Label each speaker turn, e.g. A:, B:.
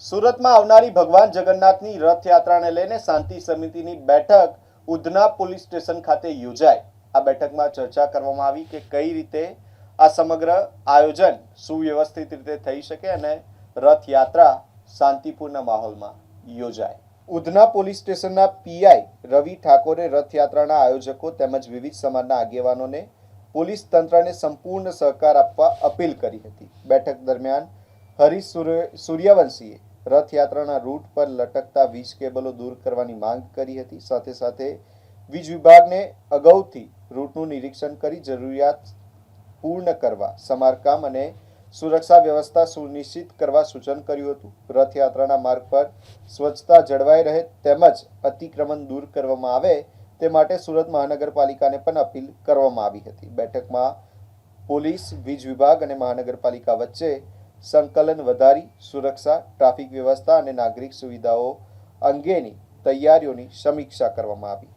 A: સુરતમાં આવનારી ભગવાન જગન્નાથની રથયાત્રાને લઈને શાંતિ સમિતિની બેઠક ઉધના પોલીસ સ્ટેશન ખાતે યોજાઈ। આ બેઠકમાં ચર્ચા કરવામાં આવી કે કઈ રીતે આ સમગ્ર આયોજન સુવ્યવસ્થિત રીતે થઈ શકે અને રથયાત્રા શાંતિપૂર્ણ માહોલમાં યોજાય। ઉધના પોલીસ સ્ટેશનના પીઆઈ રવિ ઠાકોરે રથયાત્રાના આયોજકો તેમજ વિવિધ સમાજના આગેવાનોને પોલીસ તંત્રને સંપૂર્ણ સહકાર આપવા અપીલ કરી હતી। બેઠક દરમિયાન હરીશ સૂર્યવંશીએ રથયાત્રાના રૂટ પર લટકતા વીજ કેબલો દૂર કરવાની માંગ કરી હતી। સાથે સાથે વીજ વિભાગને અગાઉથી રૂટનું નિરીક્ષણ કરી જરૂરિયાત પૂર્ણ કરવા, સમારકામ અને સુરક્ષા વ્યવસ્થા સુનિશ્ચિત કરવા સૂચન કર્યું હતું। રથયાત્રાના માર્ગ પર સ્વચ્છતા જળવાઈ રહે તેમજ અતિક્રમણ દૂર કરવામાં આવે તે માટે સુરત મહાનગરપાલિકાને પણ અપીલ કરવામાં આવી હતી। બેઠકમાં પોલીસ, વીજ વિભાગ અને મહાનગરપાલિકા વચ્ચે સંકલન વધારી સુરક્ષા, ટ્રાફિક વ્યવસ્થા અને નાગરિક સુવિધાઓ અંગેની તૈયારીઓની સમીક્ષા કરવામાં આવી।